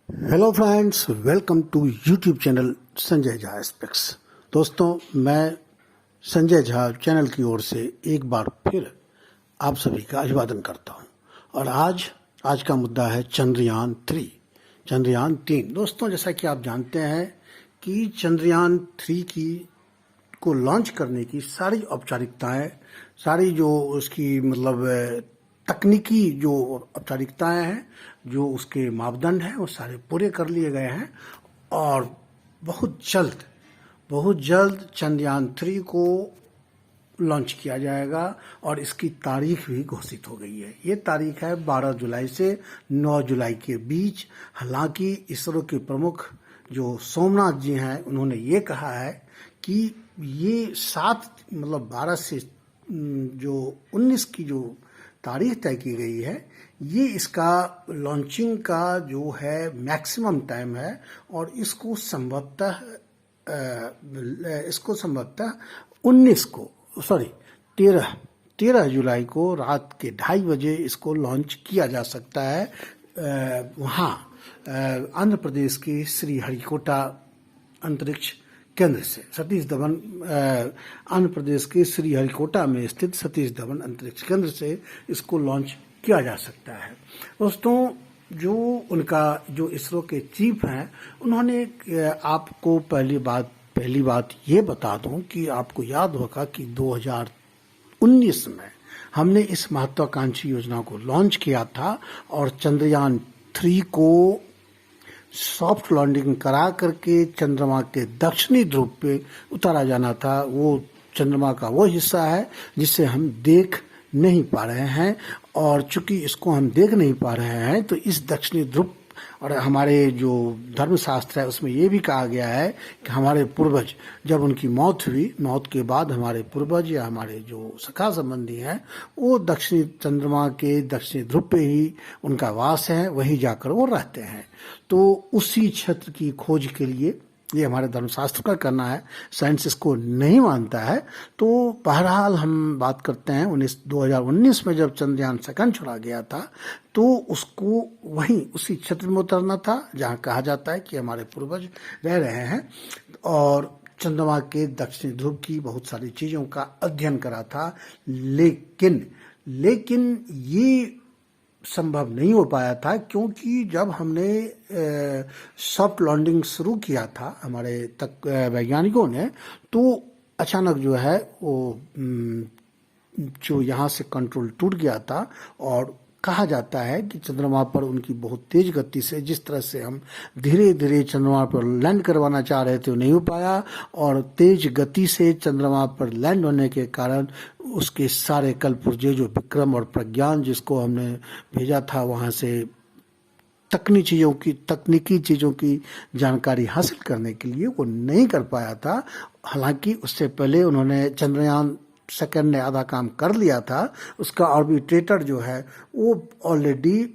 Hello friends, welcome to YouTube channel Sanjay Jha aspects. दोस्तों, मैं Sanjay Jha channel की ओर से एक बार फिर आप सभी का अभिवादन करता हूं। और आज का मुद्दा है चंद्रयान 3। चंद्रयान 3 दोस्तों, जैसा कि आप जानते हैं कि चंद्रयान 3 की को लॉन्च करने की सारी औपचारिकताएं, सारी जो उसकी तकनीकी जो औपचारिकताएं हैं, जो उसके मापदंड हैं, वो सारे पूरे कर लिए गए हैं। और बहुत जल्द चंद्रयान 3 को लॉन्च किया जाएगा और इसकी तारीख भी घोषित हो गई है। ये तारीख है 12 जुलाई से 9 जुलाई के बीच। हालांकि इसरो के प्रमुख जो सोमनाथ जी हैं, उन्होंने ये कहा है कि ये 12 से जो 19 की जो तारीख तय की गई है, ये इसका लॉन्चिंग का जो है मैक्सिमम टाइम है। और इसको संभवतः 13 जुलाई को रात के 2:30 बजे इसको लॉन्च किया जा सकता है। वहाँ आंध्र प्रदेश के श्रीहरिकोटा अंतरिक्ष केंद्र से आंध्र प्रदेश के श्रीहरिकोटा में स्थित सतीश धवन अंतरिक्ष केंद्र से इसको लॉन्च किया जा सकता है। दोस्तों, जो इसरो के चीफ हैं, उन्होंने आपको पहली बात ये बता दूं कि आपको याद होगा कि 2019 में हमने इस महत्वाकांक्षी योजना को लॉन्च किया था और चंद्रयान 3 को सॉफ्ट लैंडिंग करा करके चंद्रमा के दक्षिणी ध्रुव पे उतारा जाना था। वो चंद्रमा का वो हिस्सा है जिसे हम देख नहीं पा रहे हैं, और चूंकि इसको हम देख नहीं पा रहे हैं तो इस दक्षिणी ध्रुव, और हमारे जो धर्मशास्त्र है उसमें ये भी कहा गया है कि हमारे पूर्वज, जब उनकी मौत हुई, मौत के बाद हमारे पूर्वज या हमारे जो सखा संबंधी हैं, वो दक्षिणी चंद्रमा के दक्षिणी ध्रुव पे ही उनका वास है, वहीं जाकर वो रहते हैं। तो उसी क्षेत्र की खोज के लिए ये हमारे धर्मशास्त्र का करना है, साइंस इसको नहीं मानता है। तो बहरहाल हम बात करते हैं 2019 में जब चंद्रयान 2 छोड़ा गया था, तो उसको वहीं उसी क्षेत्र में उतरना था जहां कहा जाता है कि हमारे पूर्वज रह रहे हैं, और चंद्रमा के दक्षिणी ध्रुव की बहुत सारी चीजों का अध्ययन करा था। लेकिन ये संभव नहीं हो पाया था, क्योंकि जब हमने सॉफ्ट लैंडिंग शुरू किया था हमारे तक वैज्ञानिकों ने, तो अचानक जो है वो जो यहाँ से कंट्रोल टूट गया था। और कहा जाता है कि चंद्रमा पर उनकी बहुत तेज गति से, जिस तरह से हम धीरे धीरे चंद्रमा पर लैंड करवाना चाह रहे थे, वो नहीं हो पाया, और तेज गति से चंद्रमा पर लैंड होने के कारण उसके सारे कलपुर्जे, जो विक्रम और प्रज्ञान जिसको हमने भेजा था वहां से तकनीकी चीजों की जानकारी हासिल करने के लिए, वो नहीं कर पाया था। हालांकि उससे पहले उन्होंने चंद्रयान 2 ने आधा काम कर लिया था। उसका ऑर्बिटेटर जो है वो ऑलरेडी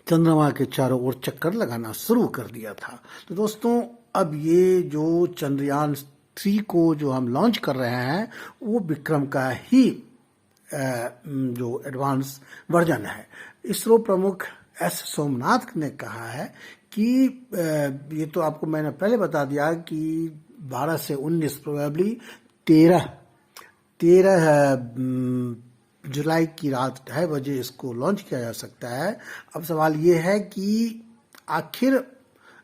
चंद्रमा के चारों ओर चक्कर लगाना शुरू कर दिया था। तो दोस्तों, अब ये जो चंद्रयान 3 को जो हम लॉन्च कर रहे हैं, वो विक्रम का ही जो एडवांस वर्जन है। इसरो प्रमुख एस सोमनाथ ने कहा है कि ये तो आपको मैंने पहले बता दिया कि 12 से 19 प्रोबेबली 13 जुलाई की रात 2:30 बजे इसको लॉन्च किया जा सकता है। अब सवाल ये है कि आखिर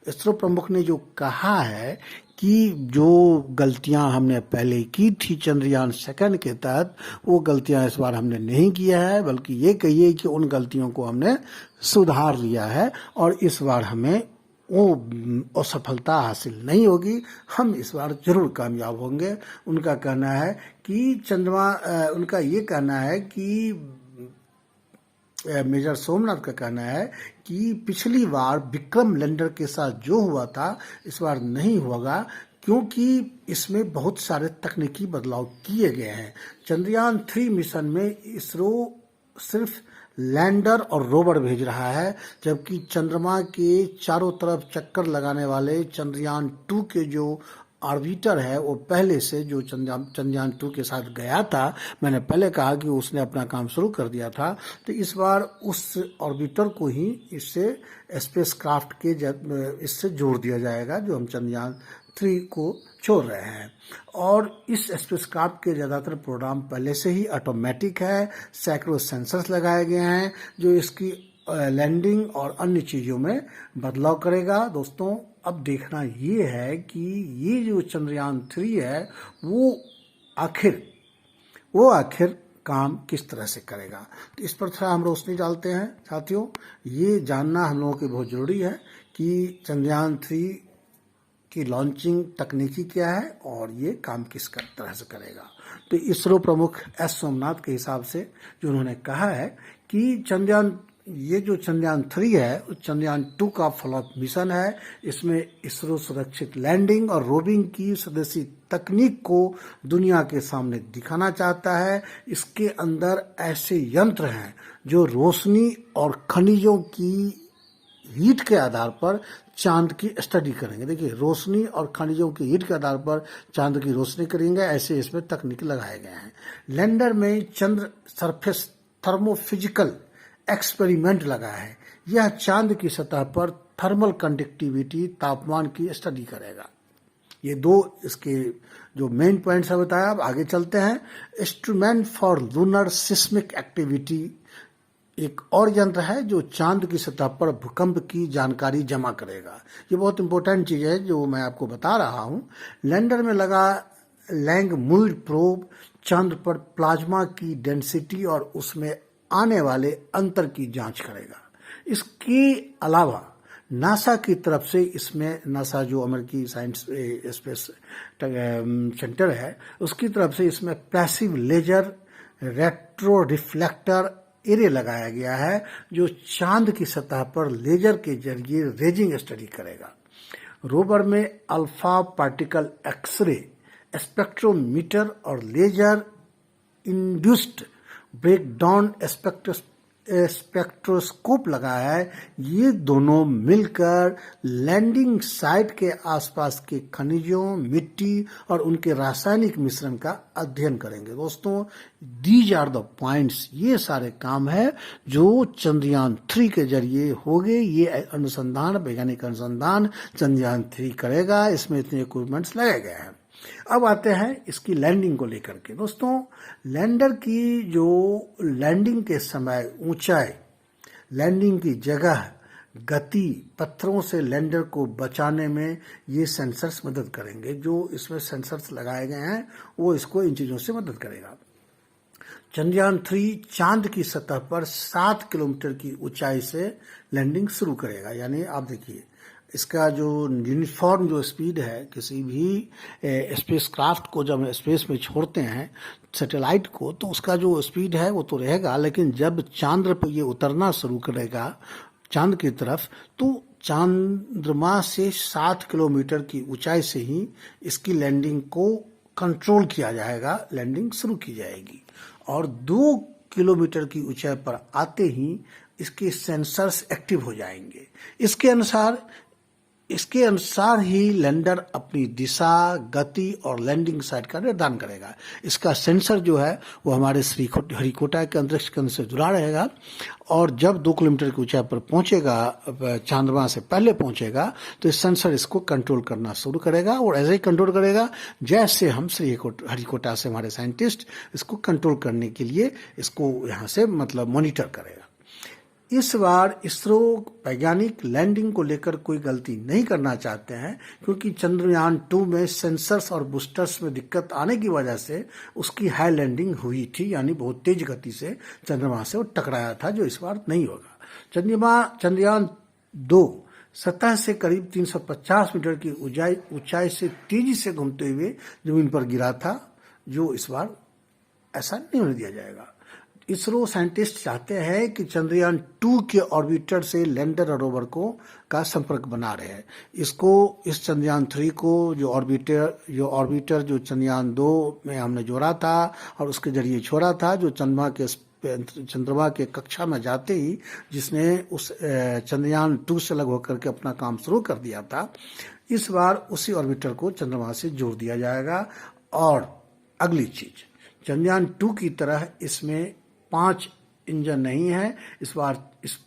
इसरो प्रमुख ने जो कहा है कि जो गलतियां हमने पहले की थी चंद्रयान 2 के तहत, वो गलतियां इस बार हमने नहीं किया है, बल्कि ये कहिए कि उन गलतियों को हमने सुधार लिया है और इस बार हमें वो असफलता हासिल नहीं होगी, हम इस बार जरूर कामयाब होंगे। उनका कहना है कि उनका ये कहना है कि मेजर सोमनाथ का कहना है कि पिछली बार विक्रम लैंडर के साथ जो हुआ था, इस बार नहीं होगा, क्योंकि इसमें बहुत सारे तकनीकी बदलाव किए गए हैं। चंद्रयान 3 मिशन में इसरो सिर्फ लैंडर और रोवर भेज रहा है, जबकि चंद्रमा के चारों तरफ चक्कर लगाने वाले चंद्रयान 2 के जो ऑर्बिटर है वो पहले से जो चंद्रयान 2 के साथ गया था, मैंने पहले कहा कि उसने अपना काम शुरू कर दिया था, तो इस बार उस ऑर्बिटर को ही इससे स्पेस क्राफ्ट के इससे जोड़ दिया जाएगा जो हम चंद्रयान 3 को छोड़ रहे हैं। और इस स्पेसक्राफ्ट के ज़्यादातर प्रोग्राम पहले से ही ऑटोमेटिक है, सैकड़ों सेंसर्स लगाए गए हैं जो इसकी लैंडिंग और अन्य चीज़ों में बदलाव करेगा। दोस्तों, अब देखना ये है कि ये जो चंद्रयान 3 है वो आखिर काम किस तरह से करेगा, तो इस पर थोड़ा हम रोशनी डालते हैं। साथियों, ये जानना हम लोगों के बहुत ज़रूरी है कि चंद्रयान 3 की लॉन्चिंग तकनीकी क्या है और ये काम किस तरह से करेगा। तो इसरो प्रमुख एस सोमनाथ के हिसाब से जो उन्होंने कहा है कि ये जो चंद्रयान 3 है उस चंद्रयान 2 का फॉलोअप मिशन है। इसमें इसरो सुरक्षित लैंडिंग और रोविंग की स्वदेशी तकनीक को दुनिया के सामने दिखाना चाहता है। इसके अंदर ऐसे यंत्र हैं जो रोशनी और खनिजों की हीट के आधार पर चांद की स्टडी करेंगे। देखिए, रोशनी और खनिजों की हीट के आधार पर चांद की रोशनी करेंगे, ऐसे इसमें तकनीक लगाए गए हैं। लैंडर में चंद्र सरफेस थर्मोफिजिकल एक्सपेरिमेंट लगा है। यह चांद की सतह पर थर्मल कंडक्टिविटी, तापमान की स्टडी करेगा। ये दो इसके जो मेन पॉइंट्स है बताया। अब आगे चलते हैं। Instrument for lunar seismic activity एक और यंत्र है जो चांद की सतह पर भूकंप की जानकारी जमा करेगा। ये बहुत इंपॉर्टेंट चीज है जो मैं आपको बता रहा हूं। लैंडर में लगा लैंगमुइर प्रोब चांद पर प्लाज्मा की डेंसिटी और उसमें आने वाले अंतर की जांच करेगा। इसके अलावा नासा की तरफ से इसमें, नासा जो अमेरिकी साइंस स्पेस सेंटर है उसकी तरफ से इसमें passive laser retro reflector array लगाया गया है जो चांद की सतह पर लेजर के जरिए रेजिंग स्टडी करेगा। रोवर में अल्फा पार्टिकल एक्सरे स्पेक्ट्रोमीटर और लेजर इंड्यूस्ड ब्रेकडाउन स्पेक्ट्रोस्कोप लगा है। ये दोनों मिलकर लैंडिंग साइट के आसपास के खनिजों, मिट्टी और उनके रासायनिक मिश्रण का अध्ययन करेंगे। दोस्तों, दीज आर द पॉइंट्स, ये सारे काम है जो चंद्रयान 3 के जरिए होंगे। ये अनुसंधान, वैज्ञानिक अनुसंधान चंद्रयान 3 करेगा। इसमें इतने इक्विपमेंट्स लगाए गए हैं। अब आते हैं इसकी लैंडिंग को लेकर के। दोस्तों, लैंडर की जो लैंडिंग के समय ऊंचाई, लैंडिंग की जगह, गति, पत्थरों से लैंडर को बचाने में ये सेंसर्स मदद करेंगे। जो इसमें सेंसर्स लगाए गए हैं वो इसको इन चीजों से मदद करेगा। चंद्रयान 3 चांद की सतह पर 7 किलोमीटर की ऊंचाई से लैंडिंग शुरू करेगा। यानी आप देखिए, इसका जो यूनिफॉर्म जो स्पीड है किसी भी स्पेस क्राफ्ट को जब स्पेस में छोड़ते हैं सैटेलाइट को, तो उसका जो स्पीड है वो तो रहेगा, लेकिन जब चांद्र पर ये उतरना शुरू करेगा चांद की तरफ, तो चंद्रमा से 7 किलोमीटर की ऊंचाई से ही इसकी लैंडिंग को कंट्रोल किया जाएगा, लैंडिंग शुरू की जाएगी। और 2 किलोमीटर की ऊंचाई पर आते ही इसके सेंसर्स एक्टिव हो जाएंगे। इसके अनुसार ही लैंडर अपनी दिशा, गति और लैंडिंग साइट का निर्धारण करेगा। इसका सेंसर जो है वो हमारे श्रीहरिकोटा के अंतरिक्ष केंद्र से जुड़ा रहेगा और जब 2 किलोमीटर की ऊंचाई पर पहुंचेगा, चंद्रमा से पहले पहुंचेगा, तो इस सेंसर इसको कंट्रोल करना शुरू करेगा। और ऐसे ही कंट्रोल करेगा जैसे हम श्रीहरिकोटा से हमारे साइंटिस्ट इसको कंट्रोल करने के लिए इसको यहाँ से मतलब मॉनिटर करेगा। इस बार इसरो वैज्ञानिक लैंडिंग को लेकर कोई गलती नहीं करना चाहते हैं, क्योंकि चंद्रयान 2 में सेंसर्स और बूस्टर्स में दिक्कत आने की वजह से उसकी हाई लैंडिंग हुई थी, यानी बहुत तेज गति से चंद्रमा से वो टकराया था, जो इस बार नहीं होगा। चंद्रयान 2 सतह से करीब 350 मीटर की ऊंचाई से तेजी से घूमते हुए जमीन पर गिरा था, जो इस बार ऐसा नहीं होने दिया जाएगा। इसरो साइंटिस्ट चाहते हैं कि चंद्रयान 2 के ऑर्बिटर से लैंडर और रोवर का संपर्क बना रहे हैं। इस चंद्रयान 3 को जो ऑर्बिटर जो चंद्रयान 2 में हमने जोड़ा था और उसके जरिए छोड़ा था, जो चंद्रमा के चंद्रमा के कक्षा में जाते ही जिसने उस चंद्रयान 2 से अलग होकर के अपना काम शुरू कर दिया था, इस बार उसी ऑर्बिटर को चंद्रमा से जोड़ दिया जाएगा। और अगली चीज, चंद्रयान 2 की तरह इसमें 5 इंजन नहीं है, इस बार इस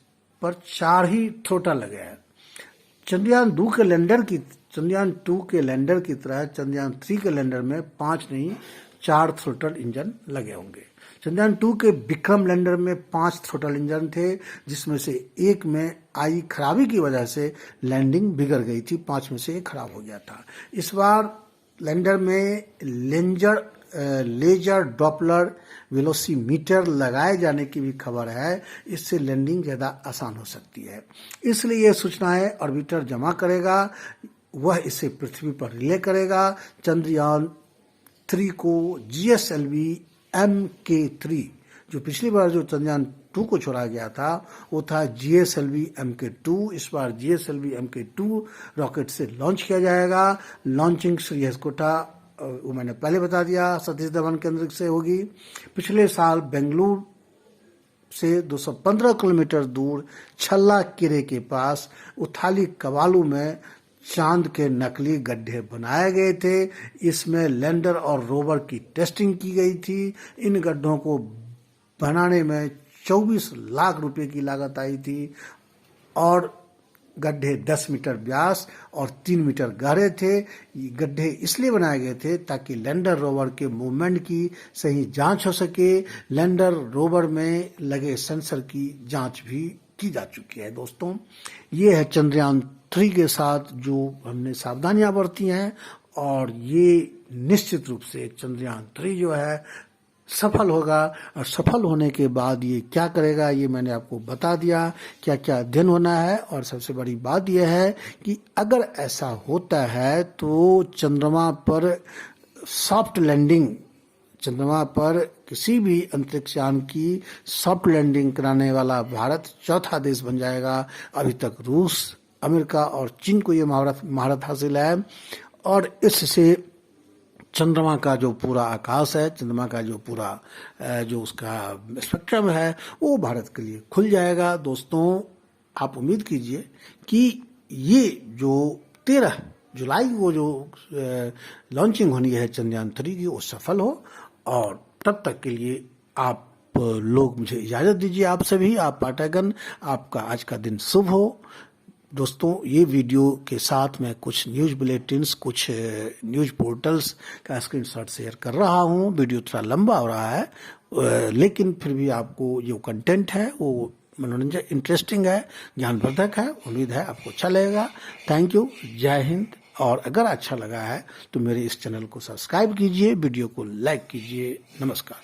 पर 4 ही थ्रोटल लगे हैं। चंद्रयान 2 के लैंडर की तरह चंद्रयान 3 के लैंडर में 5 नहीं 4 थ्रोटल इंजन लगे होंगे। चंद्रयान 2 के विक्रम लैंडर में 5 थ्रोटल इंजन थे, जिसमें से एक में आई खराबी की वजह से लैंडिंग बिगड़ गई थी, 5 में से एक खराब हो गया था। इस बार लैंडर में लेजर डॉपलर वेलोसीमीटर लगाए जाने की भी खबर है, इससे लैंडिंग ज़्यादा आसान हो सकती है। इसलिए ये सूचनाएं ऑर्बिटर जमा करेगा, वह इसे पृथ्वी पर रिले करेगा। चंद्रयान 3 को GSLV MK3, जो पिछली बार जो चंद्रयान 2 को छोड़ा गया था वो था GSLV MK2, इस बार GSLV MK2 रॉकेट से लॉन्च किया जाएगा। लॉन्चिंग श्रीहरिकोटा, वो मैंने पहले बता दिया, सतीश धवन केंद्र से होगी। पिछले साल बेंगलुरु से 215 किलोमीटर दूर छल्ला किरे के पास उथाली कवालू में चांद के नकली गड्ढे बनाए गए थे। इसमें लैंडर और रोवर की टेस्टिंग की गई थी। इन गड्ढों को बनाने में 24 लाख रुपए की लागत आई थी और गड्ढे 10 मीटर व्यास और 3 मीटर गहरे थे। ये गड्ढे इसलिए बनाए गए थे ताकि लैंडर रोवर के मूवमेंट की सही जांच हो सके। लैंडर रोवर में लगे सेंसर की जांच भी की जा चुकी है। दोस्तों, ये है चंद्रयान 3 के साथ जो हमने सावधानियां बरती हैं, और ये निश्चित रूप से चंद्रयान 3 जो है सफल होगा। और सफल होने के बाद ये क्या करेगा ये मैंने आपको बता दिया, क्या क्या अध्ययन होना है। और सबसे बड़ी बात यह है कि अगर ऐसा होता है तो चंद्रमा पर सॉफ्ट लैंडिंग, चंद्रमा पर किसी भी अंतरिक्ष यान की सॉफ्ट लैंडिंग कराने वाला भारत चौथा देश बन जाएगा। अभी तक रूस, अमेरिका और चीन को ये महारत हासिल है, और इससे चंद्रमा का जो पूरा आकाश है, चंद्रमा का जो पूरा जो उसका स्पेक्ट्रम है वो भारत के लिए खुल जाएगा। दोस्तों, आप उम्मीद कीजिए कि ये जो 13 जुलाई को जो लॉन्चिंग होनी है चंद्रयान 3 की वो सफल हो। और तब तक के लिए आप लोग मुझे इजाज़त दीजिए। आप सभी, आप पाठकगण, आपका आज का दिन शुभ हो। दोस्तों, ये वीडियो के साथ मैं कुछ न्यूज़ बुलेटिन्स, कुछ न्यूज़ पोर्टल्स का स्क्रीनशॉट शेयर कर रहा हूँ। वीडियो थोड़ा लंबा हो रहा है, लेकिन फिर भी आपको जो कंटेंट है वो मनोरंजन, इंटरेस्टिंग है, ज्ञानवर्धक है। उम्मीद है आपको अच्छा लगेगा। थैंक यू, जय हिंद। और अगर अच्छा लगा है तो मेरे इस चैनल को सब्सक्राइब कीजिए, वीडियो को लाइक कीजिए। नमस्कार।